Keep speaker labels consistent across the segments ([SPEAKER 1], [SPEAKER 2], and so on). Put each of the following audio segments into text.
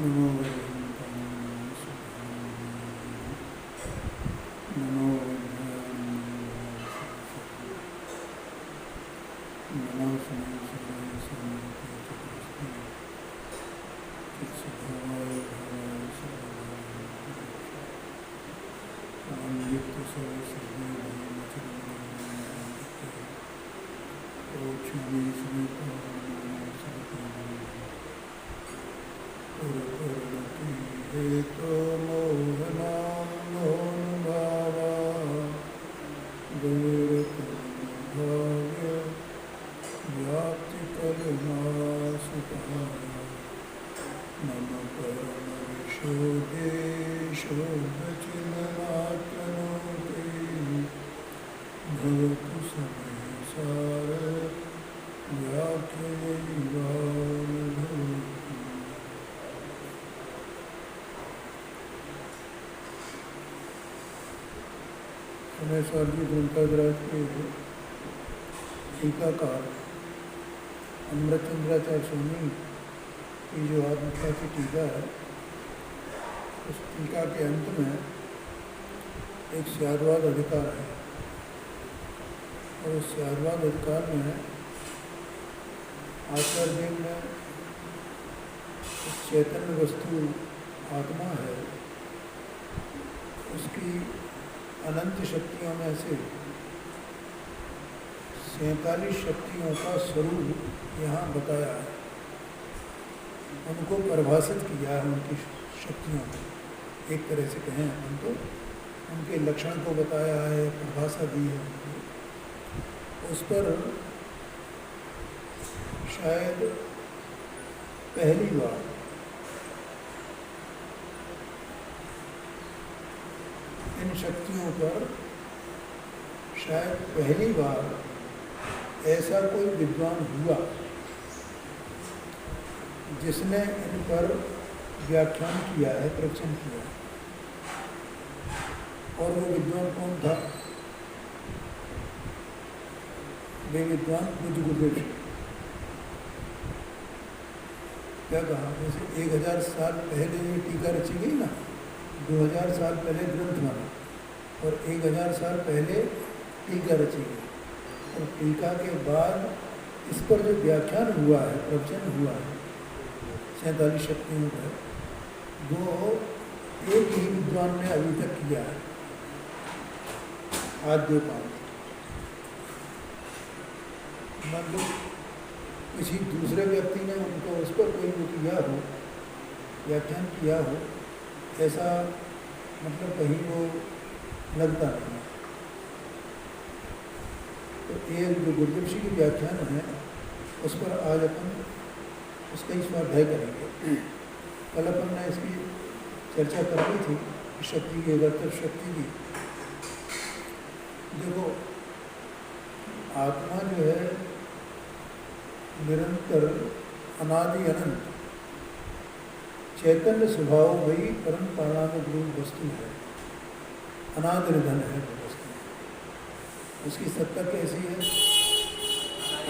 [SPEAKER 1] नमो वरहिन्तां नमो नमो हेतो मोहनां मोहनुभावा भाग्य व्याप्तिकलमासुतः मम परमविशोदेशोदचिन्मात्रनोति भवतु समेसार व्याख्यैवानुभूति। समय साधी ग्रंथराज के टीकाकार अमृतचंद्राचार्य स्वामी की जो आत्मकथा की टीका है, उस टीका के अंत में एक स्याद्वाद अधिकार है और उस स्याद्वाद अधिकार में आचार्य देव ने चैतन्य वस्तु आत्मा है, उसकी अनंत शक्तियों में से 47 शक्तियों का स्वरूप यहाँ बताया है, उनको परिभाषित किया है। उनकी शक्तियों को एक तरह से कहें हम तो उनके लक्षण को बताया है, परिभाषा दी है उनको। उस पर शायद पहली बार इन शक्तियों पर शायद पहली बार ऐसा कोई विद्वान हुआ जिसने इन पर व्याख्यान किया है, प्रवचन किया है। और वो विद्वान कौन था? वे विद्वान बुद्ध गुरुदेव। क्या कहा? जैसे 1000 साल पहले ये टीका रची गई ना, 2000 साल पहले ग्रंथ बना और 1000 साल पहले टीका रची गई, और टीका के बाद इस पर जो व्याख्यान हुआ है, प्रवचन हुआ है 47 शक्तियों पर, वो एक ही विद्वान ने अभी तक किया है, आद्योपांत। मतलब किसी दूसरे व्यक्ति ने उनको उस पर कोई वो किया हो, व्याख्यान किया हो, ऐसा मतलब कहीं वो लगता नहीं। तो एक जो गुरुदेव जी की व्याख्यान है, उस पर आज अपन उसका ही स्वाध्याय करेंगे। कल अपन ने इसकी चर्चा कर ली थी, शक्ति की, एकात्तर शक्ति की। देखो, आत्मा जो है निरंतर अनादि अनंत चैतन्य स्वभाव वही परम पारानुरूप वस्तु है, अनादि निधन है वो वस्तु। उसकी सत्ता कैसी है?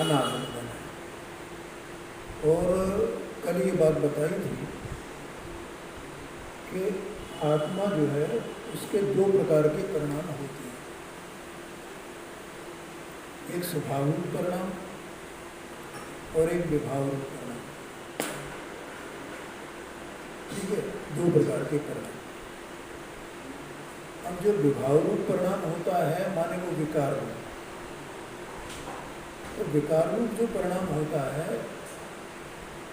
[SPEAKER 1] अनादि निधन है। और कल ये बात बताई थी कि आत्मा जो है उसके 2 प्रकार के परिणाम होते हैं, एक स्वभाव रूप परिणाम और एक विभाव रूप परिणाम। ठीक है, 2 प्रकार के परिणाम। अब जो विभाव रूप परिणाम होता है, माने वो विकार रूप, तो विकार रूप जो परिणाम होता है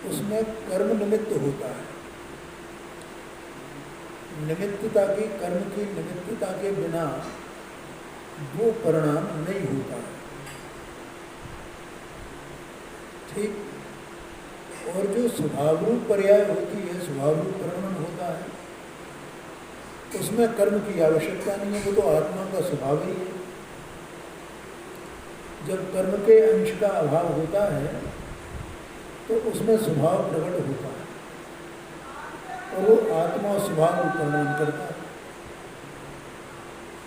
[SPEAKER 1] उसमें कर्म निमित्त होता है। निमित्तता की, कर्म की निमित्तता के बिना वो परिणाम नहीं होता है। ठीक। और जो स्वभाव रूप पर्याय होती है, स्वभाव रूप परिणाम होता है, उसमें कर्म की आवश्यकता नहीं है, वो तो आत्मा का स्वभाव ही है। जब कर्म के अंश का अभाव होता है तो उसमें स्वभाव प्रकट होता है और वो आत्मा स्वभाव रूप परिणाम करता है।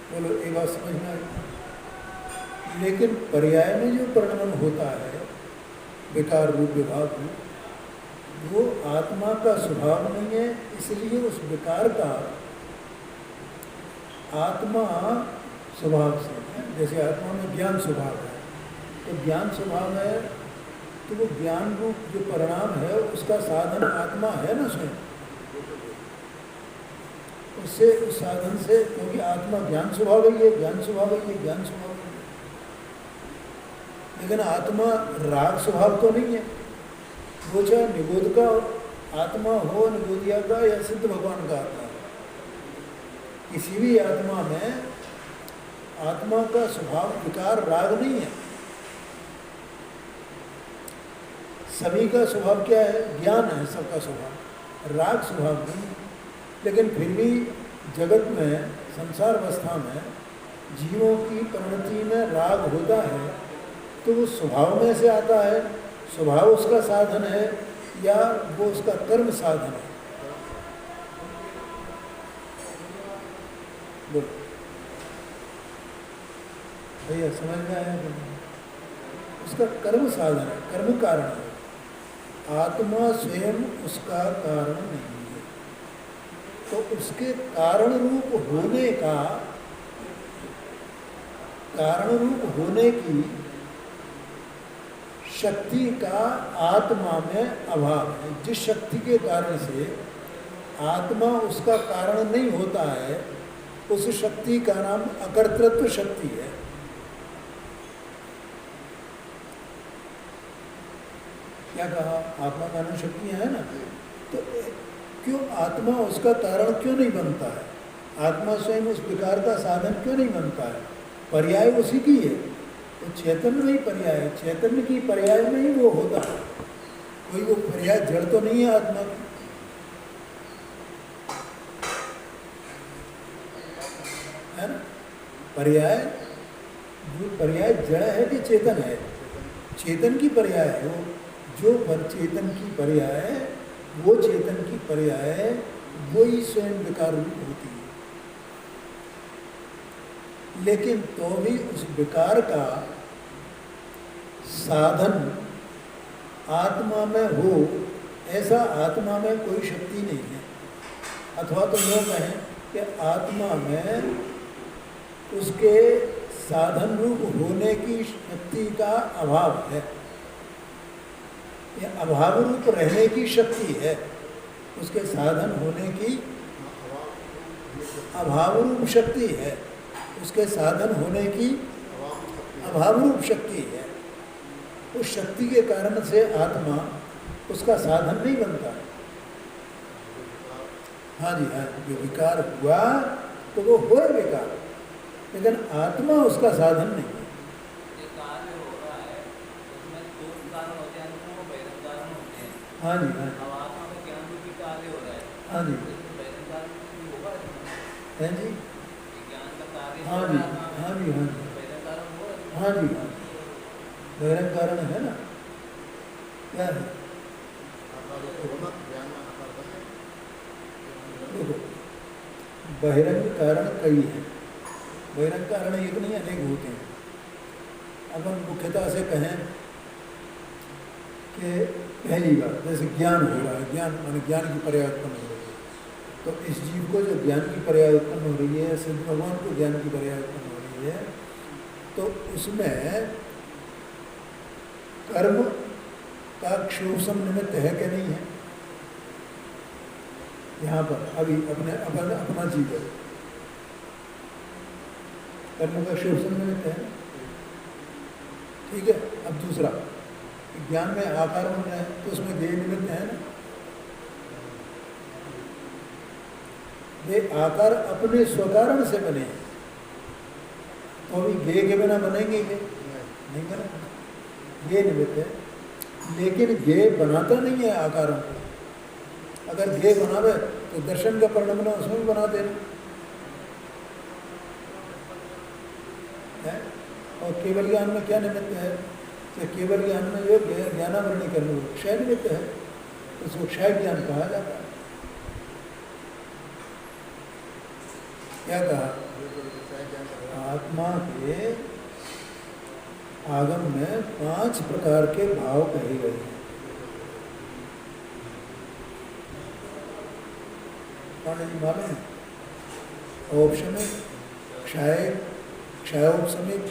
[SPEAKER 1] बोलो, एक बात समझ में आई? लेकिन पर्याय में जो परिणाम होता है, विकार रूप, विभाग रूप, वो आत्मा का स्वभाव नहीं है, इसलिए उस विकार का आत्मा स्वभाव से है। जैसे आत्मा में ज्ञान स्वभाव है, तो ज्ञान स्वभाव है, तो वो ज्ञान रूप जो परिणाम है उसका साधन आत्मा है ना स्वयं। उससे उस साधन से, क्योंकि आत्मा ज्ञान स्वभाव है, ज्ञान स्वभाव है, ज्ञान स्वभाव है, लेकिन आत्मा राग स्वभाव तो नहीं है। वो चाहे निगोद का आत्मा हो, निगोदिया का या सिद्ध भगवान का आत्मा, किसी भी आत्मा में आत्मा का स्वभाव विकार राग नहीं है। सभी का स्वभाव क्या है? ज्ञान है सबका स्वभाव, राग स्वभाव नहीं है। लेकिन फिर भी जगत में, संसार अवस्था में जीवों की परिणति में राग होता है, तो वो स्वभाव में से आता है, स्वभाव उसका साधन है या वो उसका कर्म साधन है? बोलो भैया, समझ में आया? उसका कर्म साधन है, कर्म कारण है। आत्मा स्वयं उसका कारण नहीं है, तो उसके कारण रूप होने की शक्ति का आत्मा में अभाव है। जिस शक्ति के कारण से आत्मा उसका कारण नहीं होता है, उस शक्ति का नाम अकर्तृत्व शक्ति है। क्या कहा? आत्मा कारण शक्तियाँ है ना, तो क्यों आत्मा उसका कारण क्यों नहीं बनता है? आत्मा स्वयं उस विकार का साधन क्यों नहीं बनता है? पर्याय उसी की है, तो चैतन्य में ही पर्याय है, चैतन्य की पर्याय में ही वो होता है। कोई वो पर्याय जड़ तो नहीं है आत्मा की, है ना? पर्याय, जो पर्याय जड़ है कि चेतन है? चेतन की पर्याय है वो, जो पर चेतन की पर्याय है, वो चेतन की पर्याय है, वो ही स्वयं विकार रूप होती है। लेकिन तो भी उस विकार का साधन आत्मा में हो, ऐसा आत्मा में कोई शक्ति नहीं है। अथवा तो यूँ कहें कि आत्मा में उसके साधन रूप होने की शक्ति का अभाव है, या अभाव रूप रहने की शक्ति है। उसके साधन होने की अभाव रूप शक्ति है, उसके साधन होने की अभाव रूप शक्ति है। उस शक्ति के कारण से आत्मा उसका साधन नहीं बनता है। हाँ जी, हाँ, जो विकार हुआ तो वो हो विकार, लेकिन आत्मा उसका साधन नहीं है। हाँ जी, हाँ, हाँ जी, हैं जी, हाँ जी, हाँ जी, हाँ जी, हाँ जी, हाँ, बहिरंग कारण है ना? क्या है? देखो, बहिरंग कारण कई हैं, बहिरंग कारण एक नहीं अनेक होते हैं। अपन मुख्यतः से कहें कि पहली बात, जैसे ज्ञान हो रहा है, ज्ञान माने ज्ञान की पर्याय उत्पन्न हो रही है, तो इस जीव को जो ज्ञान की पर्याय उत्पन्न हो रही है, सिद्ध भगवान को ज्ञान की पर्याय उत्पन्न हो रही है, तो उसमें कर्म का क्षोभम निमित्त है कि नहीं है? यहाँ पर अभी अपना जीव है, कर्म का क्षोभम निमित्त है, ठीक है। अब दूसरा, ज्ञान में आकार बन रहा है, तो उसमें देह निमित्त है ना? ये आकार अपने स्वकारण से बने हैं, तो अभी गे के बिना बनेंगे गे? नहीं बनेंगे, गे निमित्त है। लेकिन गे बनाता नहीं है आकारों को। अगर गे बनावे तो दर्शन का परिणाम उसमें भी बना देना है। और केवल ज्ञान में क्या निमित्त है? तो केवल ज्ञान में जो ज्ञानावरणी करने वो क्षय निमित्त है, उसको क्षय ज्ञान कहा जाता है। क्या कहा? आत्मा के आगम में 5 प्रकार के भाव कहे गए हैं। पाणिनि मालूम है? औपशमिक, क्षायक, क्षयोपशमिक,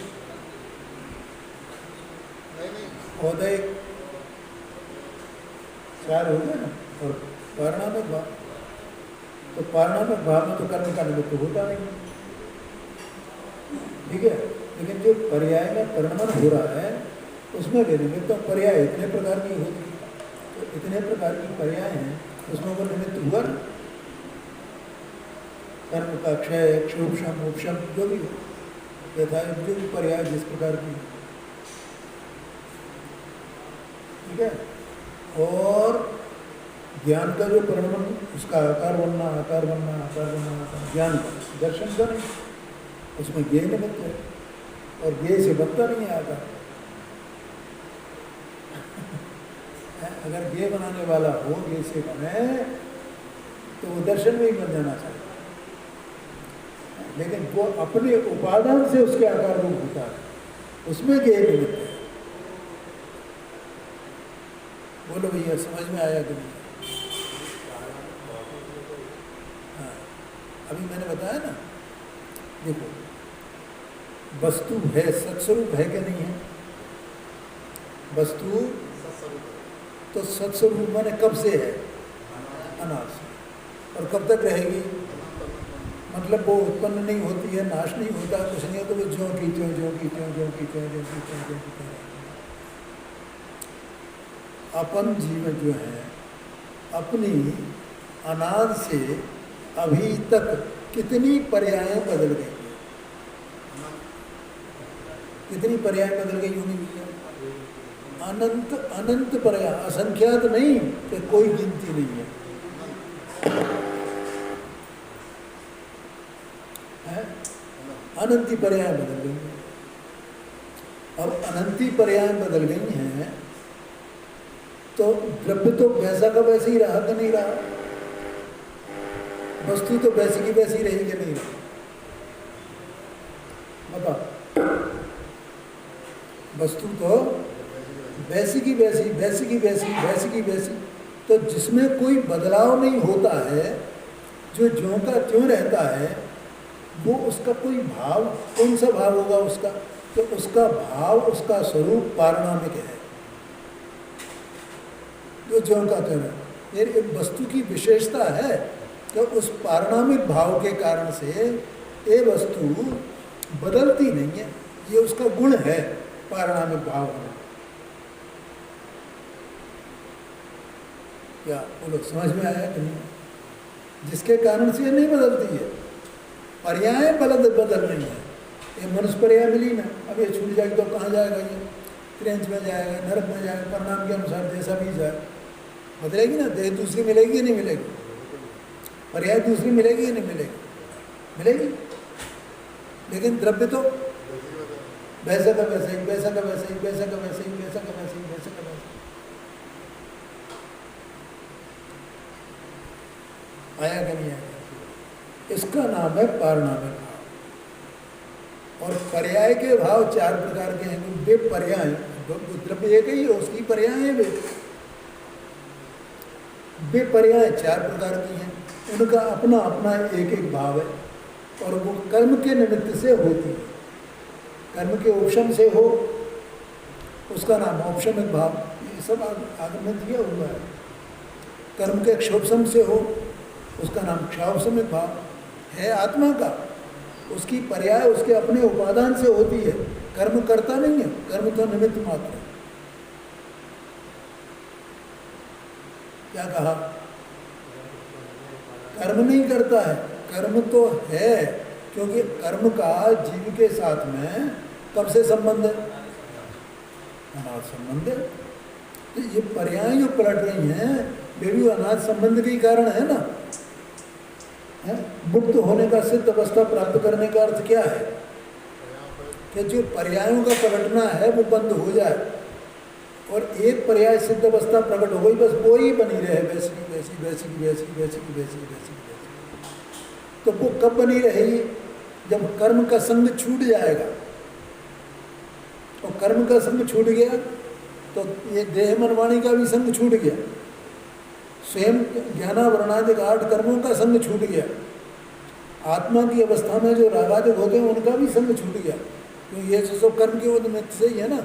[SPEAKER 1] औदयिक, चार हो गए ना। और पारणामिक भाव, तो पारणामिक भाव में तो कर्म का निमित्त होता नहीं, ठीक है। लेकिन जो पर्याय में परिणमन हो रहा है उसमें भी निमित्त, तो पर्याय इतने प्रकार की होती है, तो इतने प्रकार की पर्याय हैं, उसमें वो निमित्त हुआ ना। कर्म का क्षय, क्षोभशम, उपशम, जो भी हो यथा, जो भी पर्याय जिस प्रकार की, ठीक है। और ज्ञान का जो परिणमन, उसका आकार बनना, आकार बनना, आकार बनना, आकार, ज्ञान का, दर्शन का नहीं, उसमें ज्ञेय निमित्त है, और ज्ञेय से बनता नहीं है आकार। अगर ज्ञेय बनाने वाला हो, ज्ञेय से बने, तो वो दर्शन में ही बन जाना चाहिए। लेकिन वो अपने उपादान से उसके आकार रूप होता है, उसमें ज्ञेय निमित्त है। बोलो भैया, समझ में आया कि नहीं? हाँ, अभी मैंने बताया ना, देखो वस्तु है, सत्स्वरूप है कि नहीं है? वस्तु तो सत्स्वरूप माने कब से है? अनादि से। और कब तक रहेगी? मतलब वो उत्पन्न नहीं होती है, नाश नहीं होता, कुछ नहीं है, तो वो ज्यों की त्यों, ज्यों की त्यों, ज्यों की त्यों, ज्यों की त्यों, ज्यों की त्यों। अपन जीवन जो है अपनी अनाद से अभी तक कितनी पर्यायें बदल गई, कितनी पर्याय बदल गई होंगी भैया? अनंत अनंत पर्याय, असंख्यात नहीं कि कोई गिनती नहीं है, अनंती पर्याय बदल गई हैं। अब अनंती पर्याय बदल गई हैं, तो द्रव्य तो वैसा का वैसे ही रहा कि नहीं रहा? वस्तु तो वैसी की वैसी रही कि नहीं रही? बताओ। वस्तु तो वैसी की वैसी, वैसी की वैसी, वैसी की वैसी, तो जिसमें कोई बदलाव नहीं होता है, जो ज्यों का त्यों रहता है, वो उसका कोई भाव, कौन सा भाव होगा उसका? तो उसका भाव, उसका स्वरूप पारणामिक है, जो ज्यों का त्यों है। ये एक वस्तु की विशेषता है कि उस पारणामिक भाव के कारण से ये वस्तु बदलती नहीं है, ये उसका गुण है, पारणामिक भाव है। क्या बोलो, समझ में आया कि नहीं? जिसके कारण से ये नहीं बदलती है, पर्याय बदल नहीं है। ये मनुष्य पर्याय मिली ना, अब ये छूट जाएगी तो कहाँ जाएगा? ये त्रिंच में जाएगा, नरक में जाएगा, परिणाम के अनुसार जैसा भी जाए, बदलेगी ना। देह दूसरी मिलेगी या नहीं मिलेगी? पर्याय दूसरी मिलेगी या नहीं मिलेगी? मिलेगी। लेकिन द्रव्य तो वैसा का वैसा ही, वैसा का वैसा ही, वैसा का वैसा ही, वैसा का वैसा ही, वैसा का वैसा। आया कि नहीं आया? इसका नाम है पारणामिक भाव। और पर्याय के भाव चार प्रकार के हैं। वे पर्याय, द्रव्य एक ही है, उसकी पर्याय है वे पर्याय चार प्रकार की हैं, उनका अपना अपना एक एक भाव है, और वो कर्म के निमित्त से होती है। कर्म के उपशम से हो, उसका नाम औपशमिक भाव, ये सब आगे में दिया हुआ है। कर्म के क्षोभशम से हो, उसका नाम क्षोभशमिक भाव है। आत्मा का, उसकी पर्याय उसके अपने उपादान से होती है, कर्म करता नहीं है, कर्म तो निमित्त मात्र है। क्या कहा? कर्म नहीं करता है, कर्म तो है, क्योंकि कर्म का जीव के साथ में कब से संबंध है? अनाद संबंध है। तो ये पर्याय जो पलट रही हैं, वे भी अनाद संबंध के कारण है ना। मुक्त होने का, सिद्ध अवस्था प्राप्त करने का अर्थ क्या है? कि जो पर्यायों का पलटना है वो बंद हो जाए, और एक पर्याय सिद्ध अवस्था प्रकट हो गई, बस वो ही बनी रहे, वैसी की वैसी, वैसी की वैसी, वैसी की वैसी, वैसी की वैसी। तो वो कब बनी रहेगी? जब कर्म का संग छूट जाएगा। और कर्म का संग छूट गया तो ये देह मन वाणी का भी संग छूट गया। स्वयं ज्ञानावरणादिक 8 कर्मों का संग छूट गया। आत्मा की अवस्था में जो रागादिक होते हैं उनका भी संग छूट गया, क्योंकि ये सब कर्म के निमित्त से ही है ना।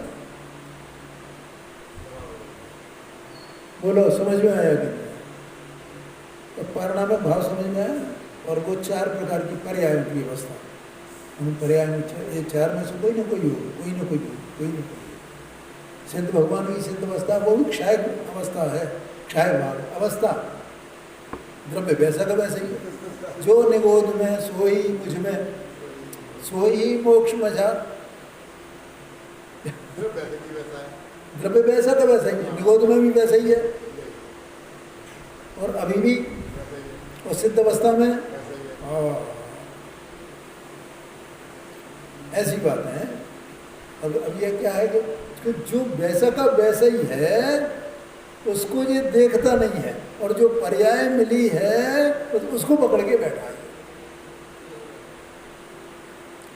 [SPEAKER 1] बोलो समझ में आया कि नहीं? तो परिणामिक भाव समझ में आया। और वो 4 प्रकार की पर्यायों की अवस्था, उन पर्याय में ये 4 में से कोई ना कोई होगी, कोई ना कोई होगी, कोई ना कोई। सिद्ध भगवान की सिद्ध अवस्था वो भी क्षय अवस्था है, क्षय भाव अवस्था। द्रव्य वैसा का वैसा ही है। जो निबोध में सोई मुझ में, सोई मोक्ष मझा। द्रव्य वैसा का वैसा ही है, निबोध में भी वैसा ही है, और अभी भी और सिद्ध अवस्था में ऐसी बात है। अब ये क्या है कि जो वैसा का वैसा ही है उसको ये देखता नहीं है, और जो पर्याय मिली है उसको पकड़ के बैठा है।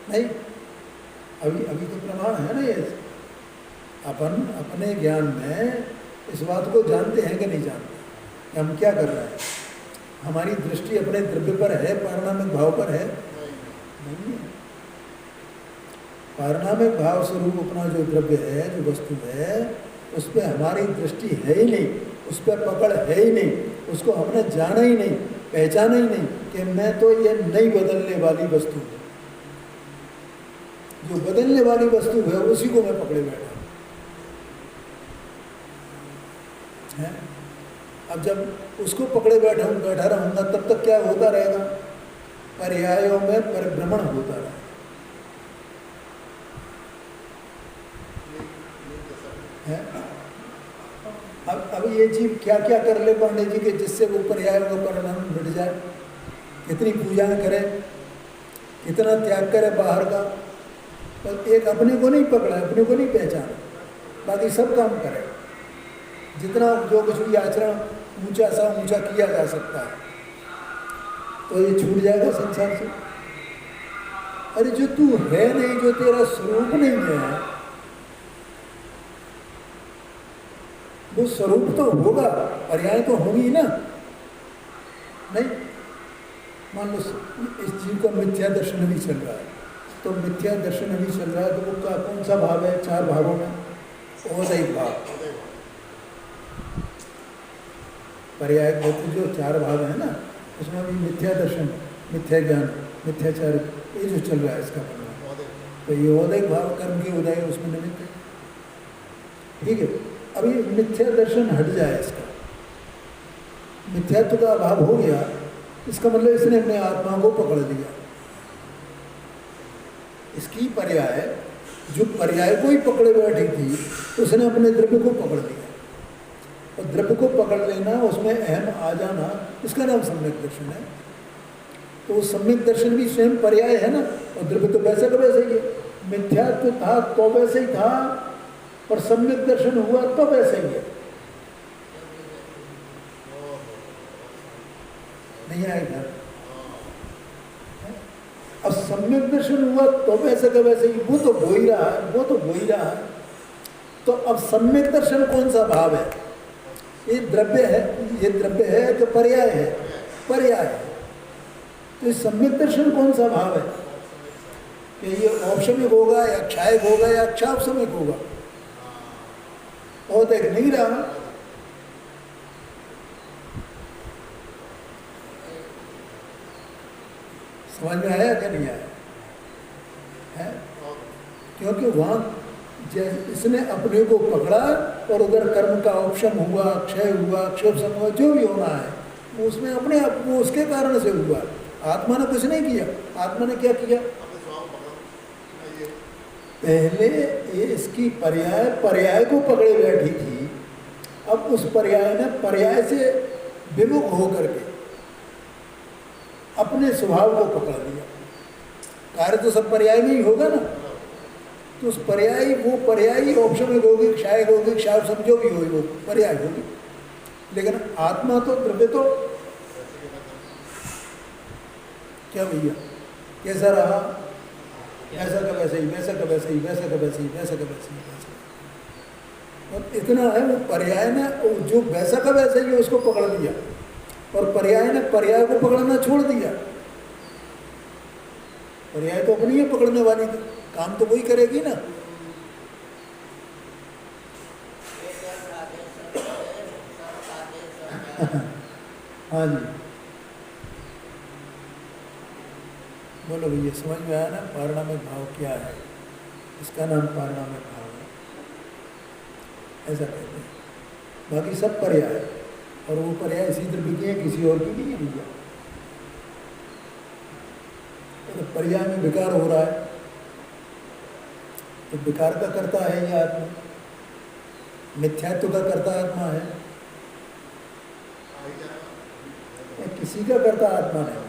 [SPEAKER 1] नहीं, अभी तो प्रमाण है ना। ये अपन अपने ज्ञान में इस बात को जानते हैं कि नहीं जानते कि हम क्या कर रहे हैं। हमारी दृष्टि अपने द्रव्य पर है, पारिणामिक भाव पर है? नहीं है। पारिणामिक भाव स्वरूप अपना जो द्रव्य है, जो वस्तु है, उस पर हमारी दृष्टि है ही नहीं, उस पर पकड़ है ही नहीं, उसको हमने जाना ही नहीं, पहचाना ही नहीं कि मैं तो ये नहीं बदलने वाली वस्तु है। जो बदलने वाली वस्तु है उसी को मैं पकड़े बैठा है। अब जब उसको पकड़े बैठा रहूँगा तब तक क्या होता रहेगा? पर्यायों में परिभ्रमण होता रहेगा। है? अब ये जीव क्या क्या कर ले पंडित जी के जिससे वो पर्यायों का परिणाम मिट जाए? कितनी पूजा करे, कितना त्याग करे बाहर का, पर एक अपने को नहीं पकड़ा, अपने को नहीं पहचाना, बाकी सब काम करे। जितना जो कुछ भी आचरण ऊंचा सा ऊंचा किया जा सकता है, तो ये छूट जाएगा संसार से। अरे जो तू है नहीं, जो तेरा स्वरूप नहीं है, वो स्वरूप तो होगा, पर्याय तो होगी ना। नहीं, मान लो इस जीव का मिथ्या दर्शन भी चल रहा है, तो मिथ्या दर्शन भी चल रहा है, तो वो का कौन सा भाव है? 4 भावों में औदैहिक भाव। पर्याय जो 4 भाव है ना, उसमें भी मिथ्या दर्शन, मिथ्या ज्ञान, मिथ्याचार, ये जो चल रहा है इसका परिणाम, तो ये औदैहिक भाव कर्म के उदय उसमें निमित्त है। ठीक है, अभी मिथ्या दर्शन हट जाए, इसका मिथ्यात्व का अभाव हो गया, इसका मतलब इसने अपने आत्मा को पकड़ लिया। इसकी पर्याय, जो पर्याय को ही पकड़े बैठी थी, उसने अपने द्रव्य को पकड़ लिया, और द्रव्य को पकड़ लेना, उसमें अहम आ जाना, इसका नाम सम्यक दर्शन है। तो वो सम्यक दर्शन भी स्वयं पर्याय है ना, और द्रव्य तो वैसे का वैसे ही है। मिथ्यात्व था तो वैसे ही था, और सम्यक दर्शन हुआ तो वैसे ही है। नहीं आएगा? अब सम्यक दर्शन हुआ तो वैसे का वैसे ही, वो तो हो ही रहा है, वो तो हो ही रहा है। तो अब सम्यक दर्शन कौन सा भाव है? ये द्रव्य है, ये द्रव्य है कि पर्याय है? पर्याय है। तो इस सम्यक दर्शन कौन सा भाव है? कि ये औपशमिक होगा या क्षायक होगा या क्षापशमिक होगा? और देख नहीं रहा। समझ में आया क्या नहीं आया है? क्योंकि वहां इसने अपने को पकड़ा, और उधर कर्म का ऑप्शन हुआ, क्षय हुआ, क्षोभन हुआ, जो भी होना है वो उसमें अपने आप, वो उसके कारण से हुआ। आत्मा ने कुछ नहीं किया। आत्मा ने क्या किया? पहले ये इसकी पर्याय को पकड़े बैठी थी, अब उस पर्याय ने पर्याय से विमुख होकर के अपने स्वभाव को पकड़ लिया। कार्य तो सब पर्याय में ही होगा ना, तो उस पर्याय, वो पर्यायी ऑप्शन में होगी, क्षायक होगी, क्षाय समझो भी होगी, वो पर्याय होगी। लेकिन आत्मा तो द्रव्य तो क्या भैया कैसा रहा? ऐसा का वैसे ही, वैसा का वैसे ही, वैसा का वैसे ही, वैसा का वैसे ही, वैसा। और इतना है वो पर्याय ने जो वैसा का वैसा ही उसको पकड़ लिया, और पर्याय ने पर्याय को पकड़ना छोड़ दिया। पर्याय तो अपनी है पकड़ने वाली, तो काम तो वही करेगी ना। हाँ जी, बोलो भैया, समझ में आया ना पारिणामिक भाव क्या है? इसका नाम पारिणामिक भाव है, ऐसा कहते हैं। बाकी सब पर्याय है, और वो पर्याय इसी द्रव्य की है, किसी और की नहीं है भैया। तो पर्याय में विकार हो रहा है, तो विकार का करता है ये आत्मा, मिथ्यात्व का करता आत्मा है, किसी का करता आत्मा नहीं।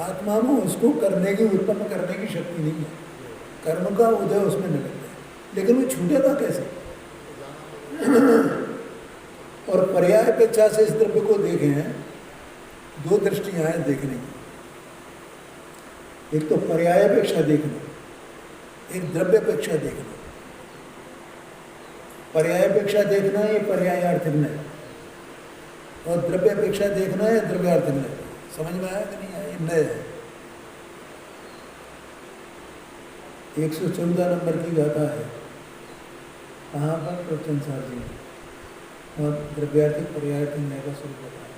[SPEAKER 1] आत्मा में उसको करने की, उत्पन्न करने की शक्ति नहीं है, कर्म का उदय उसमें नहीं लगता है, लेकिन वो छूटेगा कैसे? और पर्याय अपेक्षा से इस द्रव्य को देखे हैं, दो दृष्टियां हैं देखने की। एक तो पर्याय अपेक्षा देखना, एक द्रव्य अपेक्षा देखना। पर्याय अपेक्षा देखना ये पर्यायार्थ निर्णय, और द्रव्य अपेक्षा देखना है द्रव्यार्थ निर्णय। समझ में आया कि नहीं आया? नए है। 114 नंबर की गाथा है, कहाँ पर? प्रवचन सार जी ने, और द्रव्यार्थी पर्यायार्थी न्याय का स्वरूप बताया।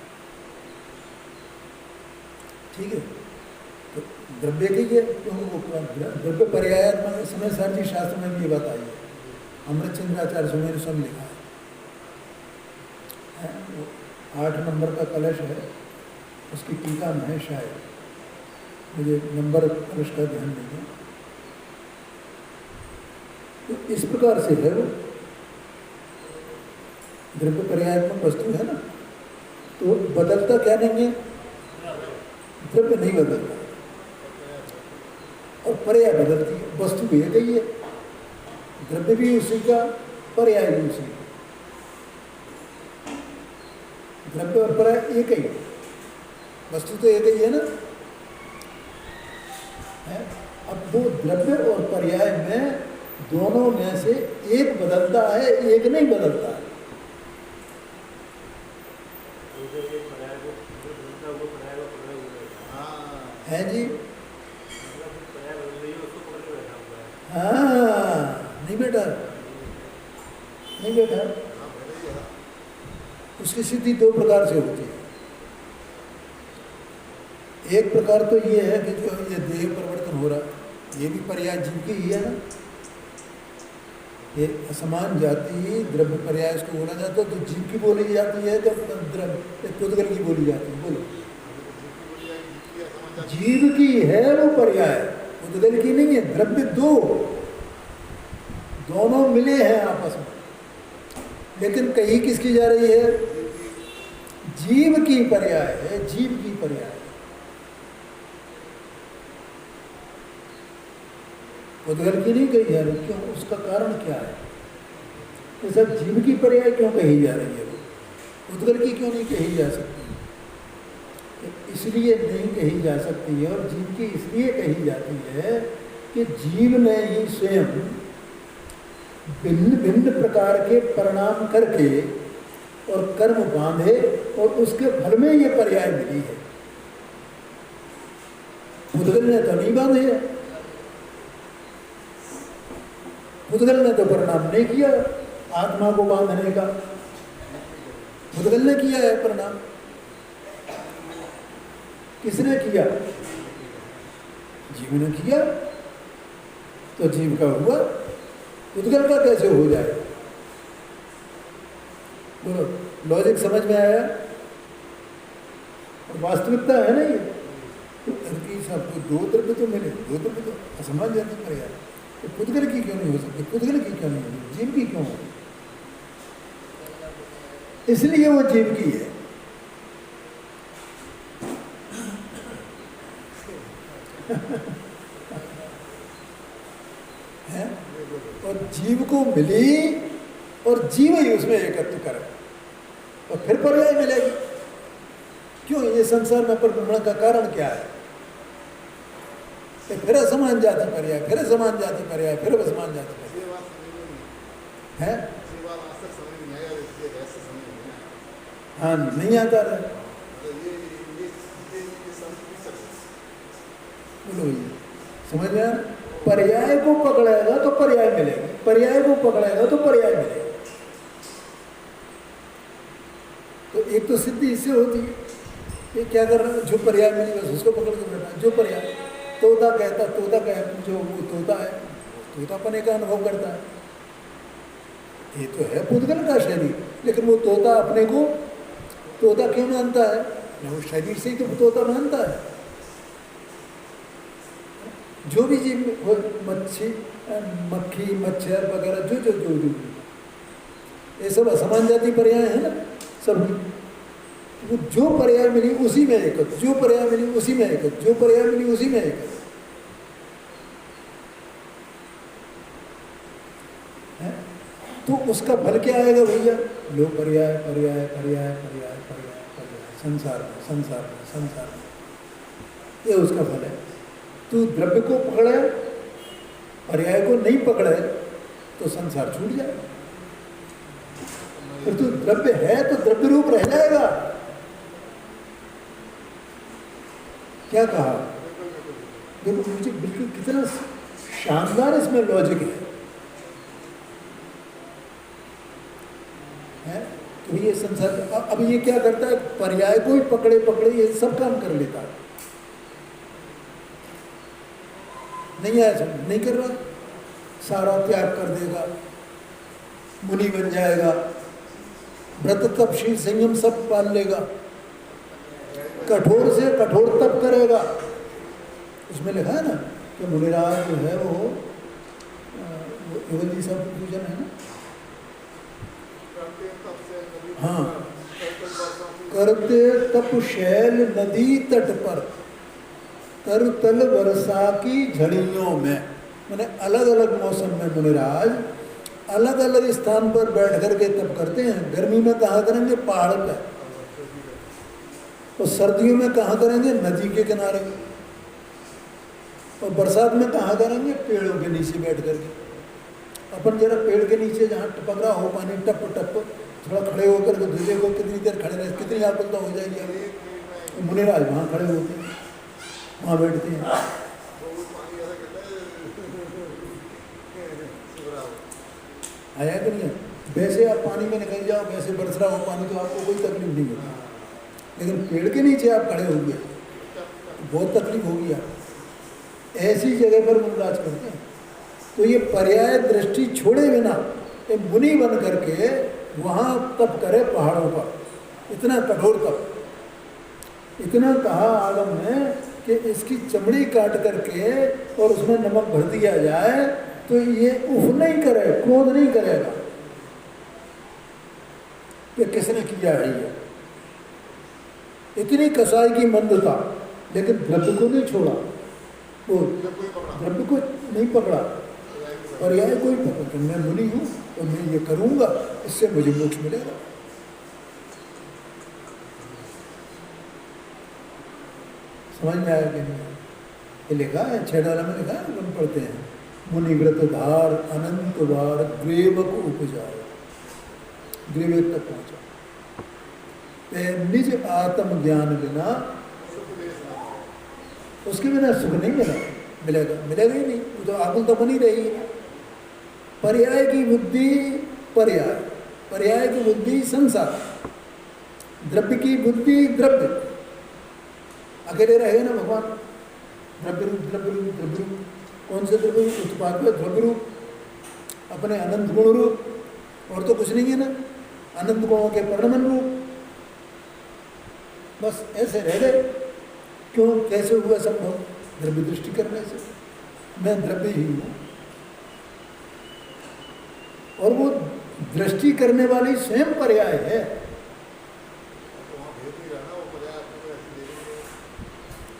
[SPEAKER 1] ठीक है, तो द्रव्य के ये द्रव्य पर्यायात्मक समय सार जी शास्त्र में भी ये बात आई है। अमृतचंद्राचार्य स्वामी ने सब लिखा है। 8 नंबर का कलश है, उसकी टीका में है शायद, मुझे नंबर कलश का ध्यान नहीं है। तो इस प्रकार से है वो द्रव्य पर्यायात्मक वस्तु है ना, तो बदलता क्या नहीं है? द्रव्य नहीं बदलता, और पर्याय बदलती है। वस्तु भी एक ही है, द्रव्य भी उसी का, पर्याय भी उसी का। द्रव्य और पर्याय एक ही है, वस्तु तो एक ही है ना है? अब वो द्रव्य और पर्याय में दोनों में से एक बदलता है, एक नहीं बदलता है। है जी? हाँ, नहीं बेटा, नहीं बेटा, उसकी सिद्धि 2 प्रकार से होती है। एक प्रकार तो ये है कि जो ये देह परिवर्तन हो रहा, ये भी पर्याय जीव की ही है ना। ये असमान जाति द्रव्य पर्याय इसको बोला जाता है, तो जीव की बोली जाती है, जब द्रव्य पुद्गल की बोली जाती है। बोलो, जीव की है वो पर्याय, पुद्गल की नहीं है। द्रव्य दोनों मिले हैं आपस में, लेकिन कहीं किसकी जा रही है? जीव की पर्याय है, जीव की पर्याय। पुद्गल की नहीं कही जा रही, क्यों? उसका कारण क्या है? तो सब जीव की पर्याय क्यों कही जा रही है? वो पुद्गल की क्यों नहीं कही जा सकती? इसलिए नहीं कही जा सकती है, और जीव की इसलिए कही जाती है कि जीव ने ही स्वयं भिन्न भिन्न प्रकार के परिणाम करके और कर्म बांधे, और उसके फल में ये पर्याय मिली है। पुद्गल ने तो नहीं बांधे है, पुद्गल ने तो परिणाम नहीं किया आत्मा को बांधने का, पुद्गल ने किया है परिणाम। किसने किया? जीव ने किया, तो जीव का हुआ, पुद्गल का कैसे हो जाए? बोलो, लॉजिक समझ में आया? और वास्तविकता है ना ये, तो इनकी सबको 2 द्रव्य तो मिले, 2 द्रव्य तो असमान जाति पर यार, तो पुद्गल की क्यों नहीं हो सकती? पुद्गल की क्यों नहीं होगी? जीव की क्यों होगी? इसलिए वो जीव की है। है? और जीव को मिली, और जीव ही उसमें एकत्व करे, और फिर पर्याय मिलेगी। क्यों? ये संसार में परिभ्रमण का कारण क्या है? फिर असमान जाति पर्याय, फिर असमान जाति पर्याय, फिर असमान जाति पर्याय है। हाँ नहीं आता रहा। बोलो भैया, समझ में आया? पर्याय को पकड़ेगा तो पर्याय मिलेगा, पर्याय को पकड़ेगा तो पर्याय मिलेगा। तो एक तो सिद्धि इससे होती है, ये क्या कर रहा है, जो पर्याय मिली बस उसको पकड़ के बैठा। जो पर्याय तोता कहता, तोता कह, जो वो तोता है, तोतापने का अनुभव करता है। ये तो है पुद्गल का शरीर, लेकिन वो तोता अपने को तोता क्यों मानता है? वो शरीर से ही तो तोता मानता है। जो भी जीव, मच्छी, मक्खी, मच्छर वगैरह, जो जो जो जो ये सब असमान जाति पर्याय है ना सब। वो जो पर्याय मिली उसी में एकत्व, जो पर्याय मिली उसी में एकत्व, जो पर्याय मिली उसी में एकत्व है। तो उसका फल क्या आएगा भैया? लो पर्याय पर्याय पर्याय पर्याय पर्याय पर्याय, संसार में संसार में संसार में, ये उसका फल है। तू द्रव्य को पकड़े, पर्याय को नहीं पकड़े तो संसार छूट जाए। तो तू द्रव्य है तो द्रव्य रूप रह जाएगा। क्या कहा? देखो मुझे बिल्कुल कितना शानदार इसमें लॉजिक है? तो ये संसार अब ये क्या करता है, पर्याय को ही पकड़े पकड़े ये सब काम कर लेता है। नहीं आया समझ, नहीं कर रहा, सारा त्याग कर देगा, मुनि बन जाएगा, व्रत तप शील संयम सब पाल लेगा, कठोर से कठोर तप करेगा। उसमें लिखा है ना कि मुनिराज जो है वो युगल जी सब पूजन है ना, हाँ, करते तप शैल नदी तट पर तर तल वर्षा की झड़ियों में। मैंने अलग अलग मौसम में मुनिराज अलग अलग स्थान पर बैठ करके तप करते हैं। गर्मी में कहाँ करेंगे? पहाड़ पर। और सर्दियों में कहाँ करेंगे? नदी के किनारे। और बरसात में कहाँ करेंगे? पेड़ों के नीचे बैठ करके। अपन जरा पेड़ के नीचे जहाँ टपक रहा हो पानी टप टप, थोड़ा खड़े होकर के दूसरे को कितनी देर खड़े रहे, कितनी आकुलता हो जाएगी। मुनिराज वहाँ खड़े होते हैं, वहाँ बैठते हैं। आया कि नहीं? वैसे आप पानी में निकल जाओ, वैसे बरस रहा हो पानी तो आपको कोई तकलीफ नहीं होती, लेकिन पेड़ के नीचे आप खड़े हो गए बहुत तकलीफ होगी। आप ऐसी जगह पर मुनिराज करते हैं। तो ये पर्याय दृष्टि छोड़े बिना ये मुनि बन करके वहाँ तप करे पहाड़ों पर, इतना कठोर तप। इतना कहा आगम में कि इसकी चमड़ी काट करके और उसमें नमक भर दिया जाए तो ये उफ नहीं करे, क्रोध नहीं करेगा कि किसने किया है ये। इतनी कसाई की मंदता, लेकिन द्रव्य को नहीं छोड़ा, वो द्रव्य को नहीं पकड़ा, पर्याय को ही पकड़ा। मैं मुनि हूँ और मैं ये करूँगा, इससे मुझे मोक्ष मिलेगा। समझ में आया कि नहीं? ये लिखा है, 6 डाला में लिखा है, हम पढ़ते हैं। मुनिव्रत धार अनंत बार ग्रेव को उपजाए, ग्रेव तक पहुँचा। निज आत्म ज्ञान बिना, उसके बिना सुख नहीं मिलेगा, मिलेगा ही नहीं। वो तो आकुल तो बनी रहेगी। पर्याय की बुद्धि पर्याय, पर्याय की बुद्धि संसार, द्रव्य की बुद्धि द्रव्य। अकेले रहे ना भगवान, द्रव्य रूप द्रव्य रूप द्रव्य रूप। कौन से द्रव्य रूप? उत्पाद में द्रव्य रूप, अपने अनंत गुण रूप, और तो कुछ नहीं है ना, अनंत गुणों के परिणमन रूप। बस ऐसे रह गए। क्यों? कैसे हुआ संभव? द्रव्य दृष्टि करने से। मैं द्रव्य ही हूँ, और वो दृष्टि करने वाली स्वयं पर्याय है।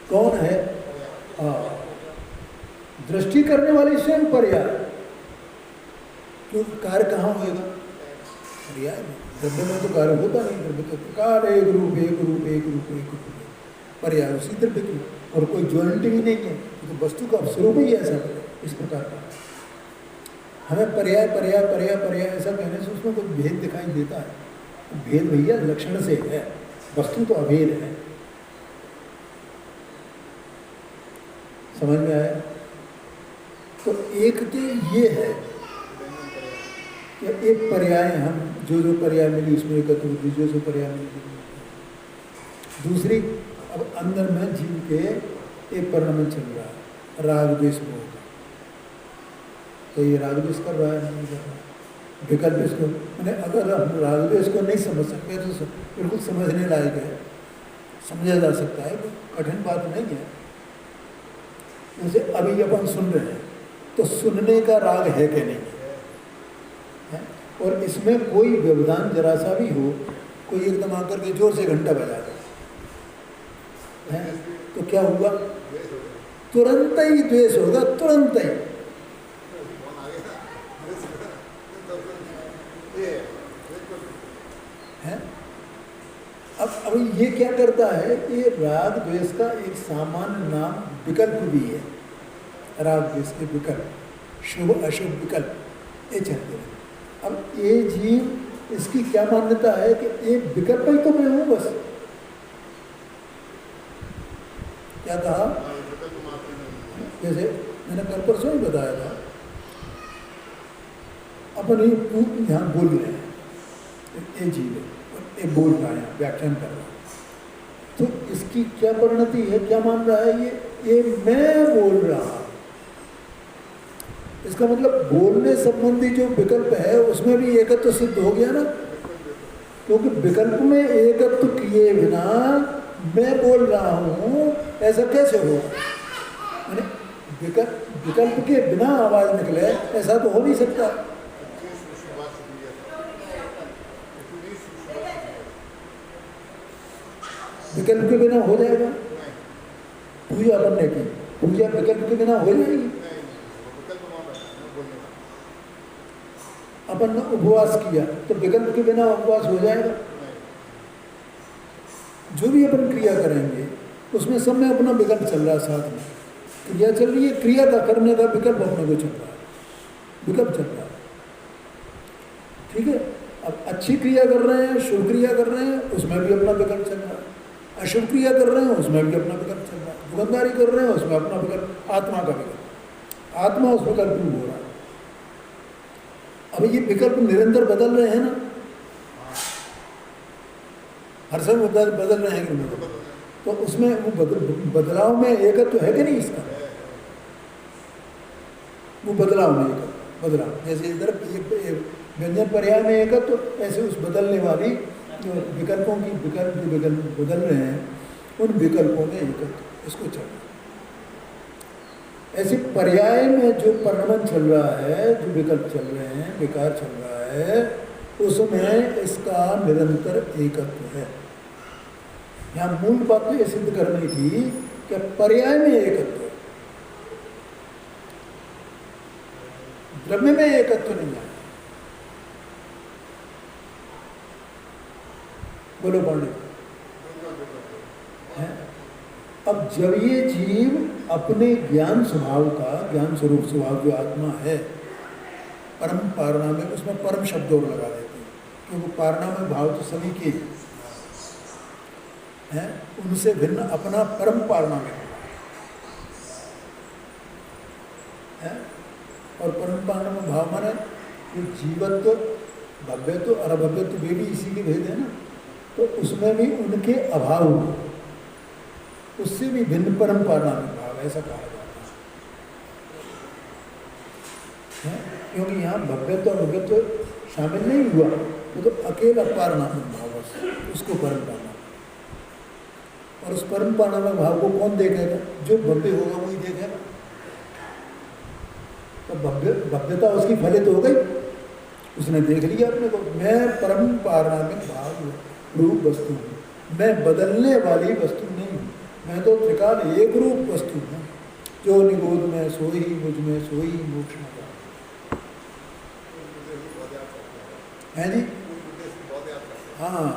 [SPEAKER 1] कौन है? दृष्टि करने वाली स्वयं पर्याय। क्योंकि कार्य कहाँ होएगा? पर्याय में। द्रव्य में तो कार्य होता नहीं। द्रव्य तो प्रकार एक रूप एक रूप एक रूप एक रूप, पर्याय उसी द्रव्य की, और कोई ज्वाइंटिंग ही नहीं है। तो वस्तु का स्वरूप ही ऐसा है, इस प्रकार का। हमें पर्याय पर्याय पर्याय पर्याय ऐसा कहने से उसमें कोई भेद दिखाई देता है, भेद भैया लक्षण से है, वस्तु तो अभेद है। समझ में आया? तो एक तो ये है कि एक पर्याय, हम जो जो पर्याय मिली उसमें एकत्र होती, जो जो पर्याय मिली। दूसरी, अब अंदर में जीव के एक परिणाम चल रहा है, राग द्वेष मोह का। तो ये राग द्वेष कर रहा है, नहीं कर रहा है। विकल्प इसको, मैंने अगर हम राग द्वेष को नहीं समझ सकते तो बिल्कुल समझने लायक है, समझा जा सकता है, कठिन बात नहीं है। जैसे अभी अपन सुन रहे हैं तो सुनने का राग है कि नहीं है? और इसमें कोई व्यवधान जरा सा भी हो, कोई एकदम आकर के जोर से घंटा बजा दे तो क्या हुआ? तुरंत ही द्वेष होगा, तुरंत ही। है? अब ये क्या करता है? ये राग द्वेष का एक सामान्य नाम विकल्प भी है। राग द्वेष के विकल्प, शुभ अशुभ विकल्प ये चलते हैं। अब ये जीव, इसकी क्या मान्यता है कि एक विकल्प ही तो मैं हूं बस। क्या कहा? जैसे मैंने कल परसों ही बताया था, अपन यहाँ बोल रहे हैं, ये जीव है, ये बोल रहा है, व्याख्यान कर रहा है, तो इसकी क्या परिणति है? क्या मान रहा है? ये मैं बोल रहा। इसका मतलब बोलने संबंधी जो विकल्प है उसमें भी एकत्व सिद्ध हो गया ना, क्योंकि विकल्प में एकत्व किए बिना मैं बोल रहा हूं, ऐसा कैसे होगा? विकल्प के बिना आवाज निकले, ऐसा तो हो नहीं सकता। विकल्प के बिना हो जाएगा? पूजा करने की पूजा विकल्प के बिना हो जाएगी? अपन ने उपवास किया तो विकल्प के बिना उपवास हो जाएगा? जो भी अपन क्रिया करेंगे उसमें सब में अपना विकल्प चल रहा है, साथ में क्रिया चल रही है, क्रिया का करने का विकल्प अपने को चल रहा है, विकल्प चल रहा है। ठीक है? अब अच्छी क्रिया कर रहे हैं, शुभ क्रिया कर रहे हैं, उसमें भी अपना विकल्प चल रहा है। अशुभ क्रिया कर रहे हैं, उसमें भी अपना विकल्प चल रहा है। दुकानदारी कर रहे हैं, उसमें अपना विकल्प, आत्मा का विकल्प, आत्मा उस विकल्प में हो रहा है। अब ये विकल्प निरंतर बदल रहे हैं ना, हर समय बदल रहे हैं कि नहीं? तो उसमें वो बदलाव में एकत्व तो है कि नहीं? इसका वो बदलाव में एकत्व, बदलाव जैसे इधर व्यंजन पर्याय में एकत्व, तो ऐसे उस बदलने वाली जो विकल्पों की विकल्प बदल रहे हैं, उन विकल्पों में एकत्व, इसको चल रहा है। ऐसे पर्याय में जो परिणाम चल रहा है, जो विकल्प चल रहे हैं, विकार चल रहा है, उसमें इसका निरंतर एकत्व है। यहाँ मूल बात तो ये सिद्ध करनी थी कि पर्याय में एकत्व है, द्रव्य में एकत्व नहीं है। बोलो पंडित। अब जब ये जीव अपने ज्ञान स्वभाव का, ज्ञान स्वरूप स्वभाव जो आत्मा है, परम पारणामिक, उसमें परम शब्द और लगा देते हैं, क्योंकि पारणामिक भाव तो सभी के हैं, उनसे भिन्न अपना परम पारणामिक है। और परम पारणामिक भाव माने जो जीवत्व, भव्यत्व और अभव्यत्व वे भी इसी के भेद है ना, तो उसमें भी उनके अभाव, उससे भी भिन्न परम पारणामिक भाव, ऐसा कहा जाता है। क्योंकि यहाँ भव्यत्व और भव्यत्व शामिल नहीं हुआ, वो तो अकेला पारणामिक भाव, बस उसको परम पारणामिक। और उस परम पारणामिक भाव को कौन देखेगा? जो भव्य होगा वही देखेगा। तो भव्यता उसकी फलित हो गई, उसने देख लिया अपने को, मैं परम पारणामिक भाव रूप वस्तु हूँ, मैं बदलने वाली वस्तु नहीं हूँ, मैं तो त्रिकाल एक रूप वस्तु हूँ, जो निगोद में सोई, मुझ में सोई, मोक्ष में जाए। है जी? हाँ,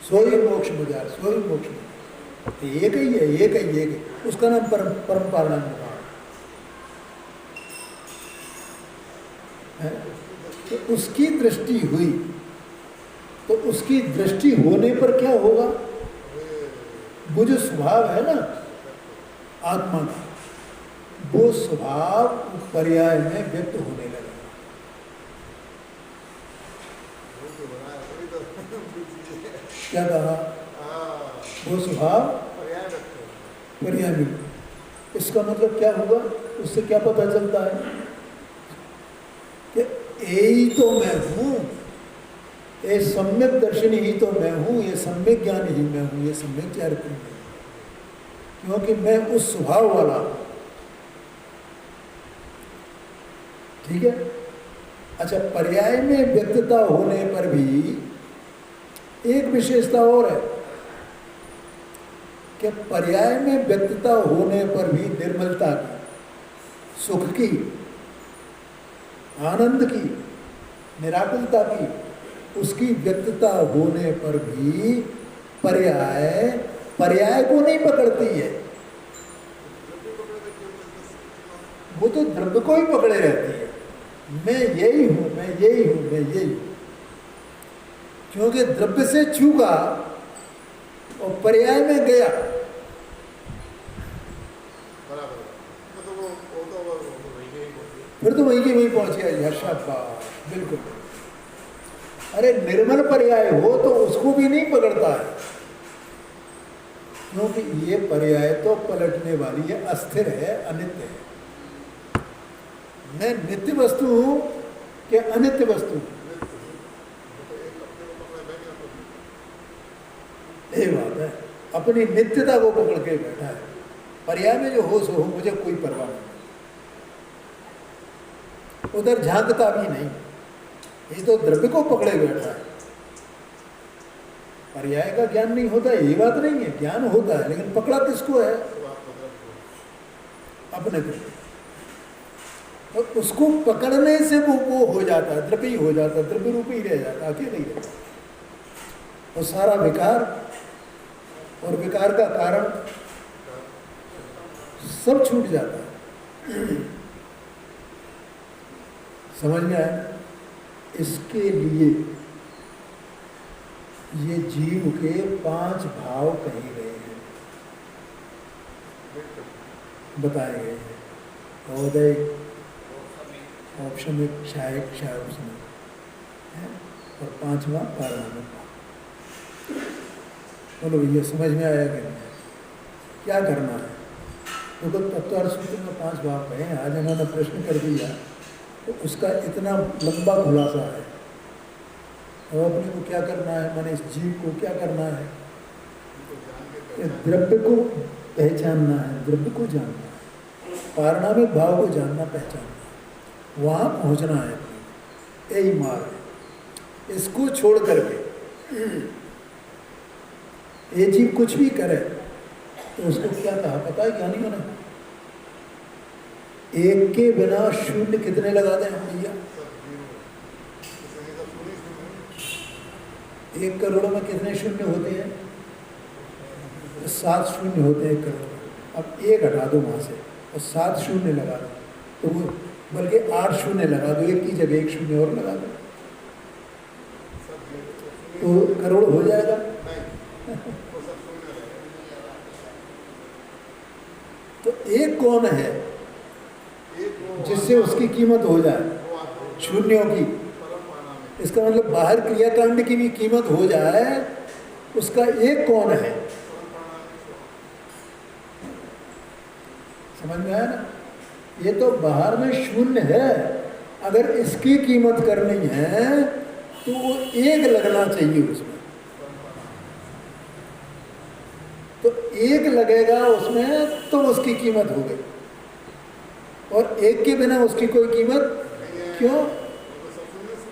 [SPEAKER 1] सोई मोक्ष में जाए, सोई मोक्ष में, एक ही है, एक ही एक है, उसका नाम परम पारणामिक भाव है। तो उसकी दृष्टि हुई तो उसकी दृष्टि होने पर क्या होगा? वो जो स्वभाव है ना आत्मा का, वो स्वभाव पर्याय में व्यक्त होने लगेगा। क्या कहा? वो स्वभाव पर्याय में। इसका मतलब क्या होगा? उससे क्या पता चलता है कि यही तो मैं हूँ, ये सम्यक दर्शन ही तो मैं हूँ, ये सम्यक ज्ञान ही मैं हूँ, ये सम्यक चैरित्र मैं हूँ, क्योंकि मैं उस स्वभाव वाला। ठीक है। अच्छा, पर्याय में व्यक्तता होने पर भी एक विशेषता और है कि पर्याय में व्यक्तता होने पर भी निर्मलता की, सुख की, आनंद की, निराकुलता की, उसकी व्यक्तता होने पर भी पर्याय पर्याय को नहीं पकड़ती है, वो तो द्रव्य को ही पकड़े रहती है। मैं यही हूं, मैं यही हूं, मैं यही हूं, क्योंकि द्रव्य से छूगा और पर्याय में गया। फिर तो वहीं की वहीं पहुंच गया। शाबाश, बिल्कुल। अरे निर्मल पर्याय हो तो उसको भी नहीं पकड़ता है, क्योंकि ये पर्याय तो पलटने वाली है, अस्थिर है, अनित्य है। मैं नित्य वस्तु हूं कि अनित्य वस्तु हूं? यही बात है, अपनी नित्यता को पकड़ के बैठा है। पर्याय में जो हो सो हो, मुझे कोई परवाह नहीं, उधर झांकता भी नहीं, ये तो द्रव्य को पकड़े बैठा है। पर्याय का ज्ञान नहीं होता ये बात नहीं है, ज्ञान होता है, लेकिन पकड़ा किसको है? अपने को। तो उसको पकड़ने से वो हो जाता है, द्रव्य हो जाता है, द्रव्य रूपी ही रह जाता, अकेले ही रहता। और सारा विकार और विकार का कारण सब छूट जाता है। समझ में आया? इसके लिए ये जीव के 5 भाव कहे गए हैं, बताए गए हैं। औदय ऑप्शन में क्षायक क्षय उसमें है, और 5वां पारमाणु। बोलो भैया समझ में आया कि नहीं? क्या करना है? तो तत्वार्थ सूत्र में 5 भाव कहे हैं। आज इन्होंने प्रश्न कर दिया तो उसका इतना लंबा खुलासा है। और अपने को क्या करना है, माने इस जीव को क्या करना है? द्रव्य को पहचानना है, द्रव्य को जानना है, पारणामिक भाव को जानना, पहचानना, वहाँ पहुँचना है। यही मार्ग है। इसको छोड़ करके ये जीव कुछ भी करे तो उसको क्या कहा पता है ज्ञानियों ने? एक के बिना शून्य कितने लगा दें हम भैया? 1 करोड़ में कितने शून्य होते हैं? 7 शून्य होते हैं 1 करोड़ में। अब 1 हटा दो वहाँ से और 7 शून्य लगा दो, तो वो बल्कि 8 शून्य लगा दो, 1 की जगह 1 शून्य और लगा दो, तो करोड़ हो जाएगा। तो एक कौन है जिससे उसकी कीमत हो जाए शून्यों की? इसका मतलब बाहर क्रियाकांड की भी कीमत हो जाए, उसका एक कौन है? समझ में आया ना? ये तो बाहर में शून्य है, अगर इसकी कीमत करनी है तो वो एक लगना चाहिए उसमें। तो एक लगेगा उसमें तो उसकी कीमत हो गई, और एक के बिना उसकी कोई कीमत क्यों?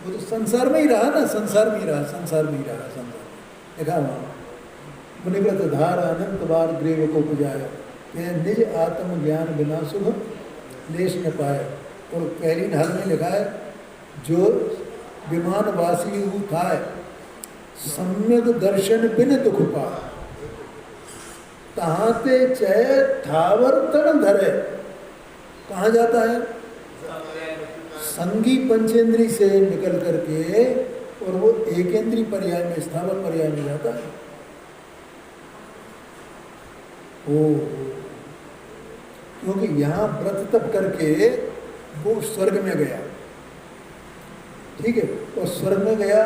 [SPEAKER 1] वो तो संसार में ही रहा ना, संसार में ही रहा, संसार में ही रहा, संसार देखा वहाँ मुनिव्रत धार अनंत बार ग्रीव को पुजाया, निज आत्म ज्ञान बिना सुख लेश न पाए। और पहली ढाल में लिखा है, जो विमानवासी था सम्यक दर्शन बिन दुख पा, तहाते चय ठावर तन धरे। कहाँ जाता है? संगी पंचेंद्री से निकल करके और वो एकेंद्रीय पर्याय में, स्थावर पर्याय में जाता है। क्योंकि यहाँ व्रत तप करके वो स्वर्ग में गया, ठीक है, और स्वर्ग में गया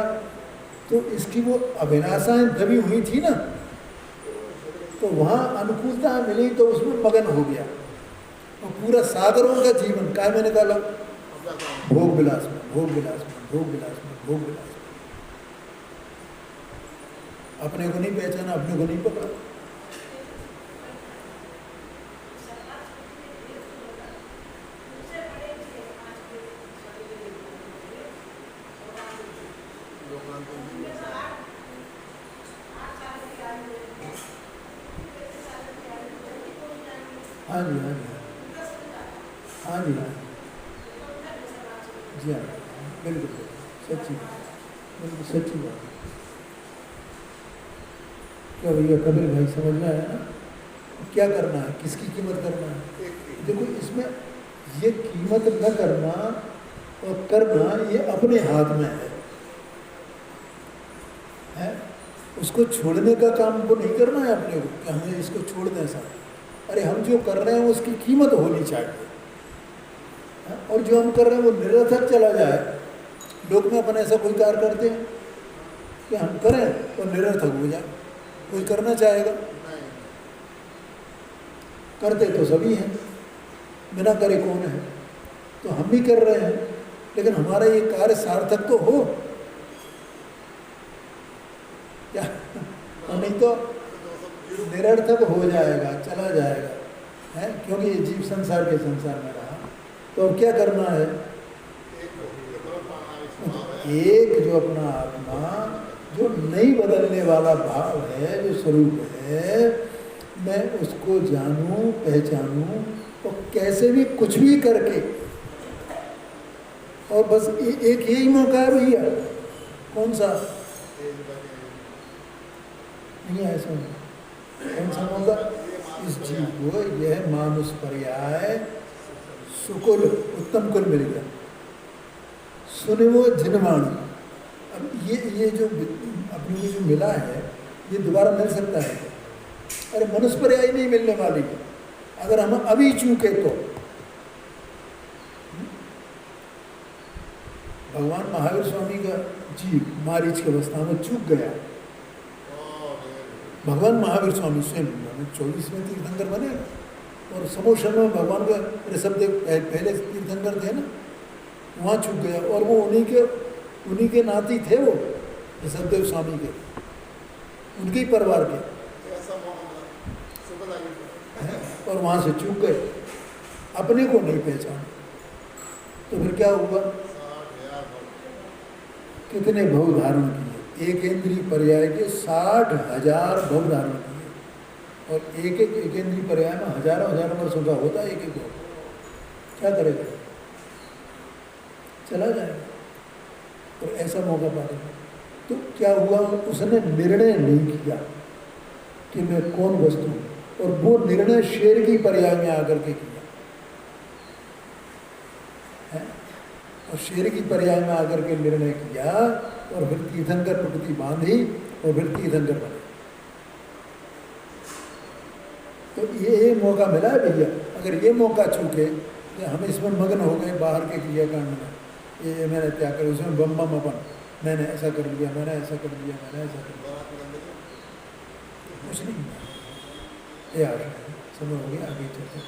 [SPEAKER 1] तो इसकी वो अभिलाषाएं दबी हुई थी ना, तो वहाँ अनुकूलता मिली तो उसमें मगन हो गया और पूरा सागरों का जीवन काय में निकाला, भोग विलास में, भोग विलास में, भोग विलास में, भोग विलास में। अपने को नहीं पहचाना, अपने को नहीं पकड़ा। हाँ जी, हाँ जी, हाँ जी, हाँ जी, हाँ, बिल्कुल सच्ची बात, बिल्कुल सच्ची बात। क्या भैया कबीर भाई समझ में आया ना? क्या करना है, किसकी कीमत करना है? देखो इसमें ये कीमत न करना और करना ये अपने हाथ में है? उसको छोड़ने का काम को नहीं करना है अपने को कि हमें इसको छोड़ दें साथ। अरे हम जो कर रहे हैं उसकी कीमत होनी चाहिए, और जो हम कर रहे हैं वो निरर्थक चला जाए। लोग में अपन ऐसा कोई कार्य करते हैं कि हम करें और निरर्थक हो जाए, कोई करना चाहेगा? करते तो सभी हैं, बिना करे कौन है? तो हम भी कर रहे हैं, लेकिन हमारा ये कार्य सार्थक तो हो क्या? और नहीं तो निरर्थक हो जाएगा, चला जाएगा, है? क्योंकि ये जीव संसार के संसार में रहा। तो अब क्या करना है? एक जो अपना आत्मा, जो नहीं बदलने वाला भाव है, जो स्वरूप है, मैं उसको जानूं, पहचानूं, और कैसे भी कुछ भी करके, और बस एक यही मौका है भैया। कौन सा? नहीं है ऐसा, कौन सा मौका? इस जीव को यह मानुष पर्याय सुकुल उत्तम कुल मिल गया, सुने वो जिनवाणी। अब ये जो अपने को जो मिला है, ये दोबारा मिल सकता है? अरे मनुष्य पर्याय नहीं मिलने वाली है, अगर हम अभी चूके तो। भगवान महावीर स्वामी का जीव मारीच के अवस्था में चूक गया। भगवान महावीर स्वामी स्वयं 24वें तीर्थंकर बने, और समोशन में भगवान का ऋषभदेव पहले तीर्थंकर थे ना, वहाँ चूक गया। और वो उन्हीं के नाती थे, वो ऋषभदेव स्वामी के, उनके ही परिवार के, और वहाँ से चूक गए, अपने को नहीं पहचाना। तो फिर क्या हुआ? कितने भव धारण किए? एक इंद्रिय पर्याय के 60,000 भव धारण किए, और एक इंद्रिय पर्याय में हजारों वर्षों का होता है एक एक। क्या करेगा? चला जाएगा। और ऐसा मौका पा रहे। तो क्या हुआ? उसने निर्णय नहीं किया कि मैं कौन वस्तु हूँ, और वो निर्णय शेर की पर्याय में आकर के किया है? और शेर की पर्याय में आकर के निर्णय किया, और फिर तीर्थंकर प्रकृति बांधी, और फिर तीर्थंकर बने। तो ये मौका मिला है भैया। अगर ये मौका चूके कि हम इसमें मग्न हो गए बाहर के क्रियाकांड में, ये मैंने त्याग कर, उसमें बम अपन, मैंने ऐसा कर लिया, मैंने ऐसा कर लिया, मैंने ऐसा कर लिया, कुछ नहीं। ये आ रहा है, समझ हो गया? आगे चलते